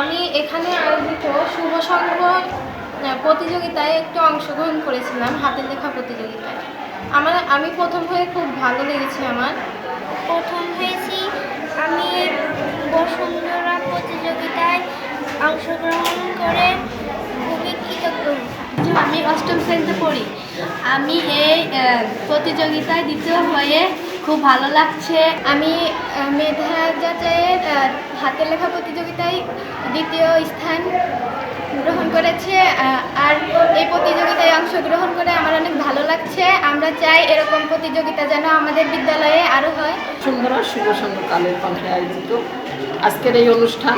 আমি এখানে আয়োজিত শুভ সংঘ প্রতিযোগিতায় একটু অংশগ্রহণ করেছিলাম, হাতের লেখা প্রতিযোগিতায়। আমি প্রথম হয়ে খুব ভালো লেগেছে। আমার প্রথম হয়েছি আমি বসুন্ধরা প্রতিযোগিতায় অংশগ্রহণ করে খুবই কৃতজ্ঞ। আমি অষ্টম শ্রেণীতে পড়ি। আমি এই প্রতিযোগিতায় দ্বিতীয় হয়ে খুব ভালো লাগছে। আমি মেধা যাচাইয়ের হাতের লেখা প্রতিযোগিতায় দ্বিতীয় স্থান গ্রহণ করেছে। আর এই প্রতিযোগিতায় অংশগ্রহণ করে আমার অনেক ভালো লাগছে। আমরা চাই এরকম প্রতিযোগিতা যেন আমাদের বিদ্যালয়ে আরও হয়। বসুন্ধরা শুভ সংঘ কালের কণ্ঠে আয়োজিত আজকের এই অনুষ্ঠান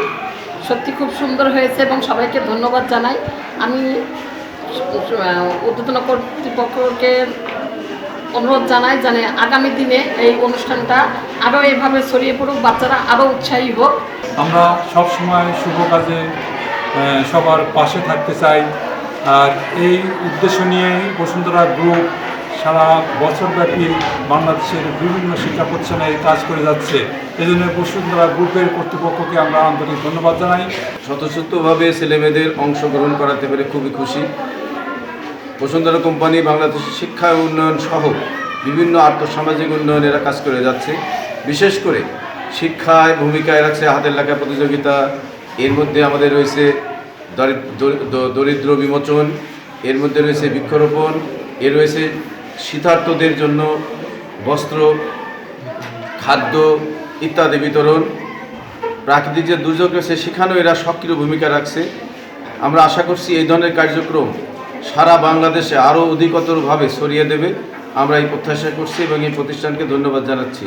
সত্যি খুব সুন্দর হয়েছে এবং সবাইকে ধন্যবাদ জানাই। আমি ঊর্ধ্বতন কর্তৃপক্ষকে অনুরোধ জানাই যেন আগামী দিনে এই অনুষ্ঠানটা আরও এভাবে ছড়িয়ে পড়ুক, বাচ্চারা আরও উৎসাহী হোক। আমরা সব সময় শুভ কাজে সবার পাশে থাকতে চাই। আর এই উদ্দেশ্য নিয়েই বসুন্ধরা গ্রুপ সারা বছরব্যাপী বাংলাদেশের বিভিন্ন শিক্ষা প্রতিষ্ঠানে কাজ করে যাচ্ছে। এই জন্য বসুন্ধরা গ্রুপের কর্তৃপক্ষকে আমরা আন্তরিক ধন্যবাদ জানাই। স্বতঃস্ফূর্তভাবে ছেলেমেয়েদের অংশগ্রহণ করাতে পেরে খুবই খুশি। বসুন্ধরা কোম্পানি বাংলাদেশের শিক্ষা উন্নয়ন সহ বিভিন্ন আর্থসামাজিক উন্নয়নে এরা কাজ করে যাচ্ছে। বিশেষ করে শিক্ষায় ভূমিকায় রাখছে হাতের লেখা প্রতিযোগিতা। এর মধ্যে আমাদের রয়েছে দরিদ্র বিমোচন, এর মধ্যে রয়েছে বৃক্ষরোপণ, এর রয়েছে শীতার্তদের জন্য বস্ত্র, খাদ্য ইত্যাদি বিতরণ। প্রাকৃতিক যে দুর্যোগ রয়েছে সেখানেও এরা সক্রিয় ভূমিকা রাখছে। আমরা আশা করছি এই ধরনের কার্যক্রম সারা বাংলাদেশে আরও অধিকতরভাবে ছড়িয়ে দেবে। আমরা এই প্রত্যাশা করছি এবং এই প্রতিষ্ঠানকে ধন্যবাদ জানাচ্ছি।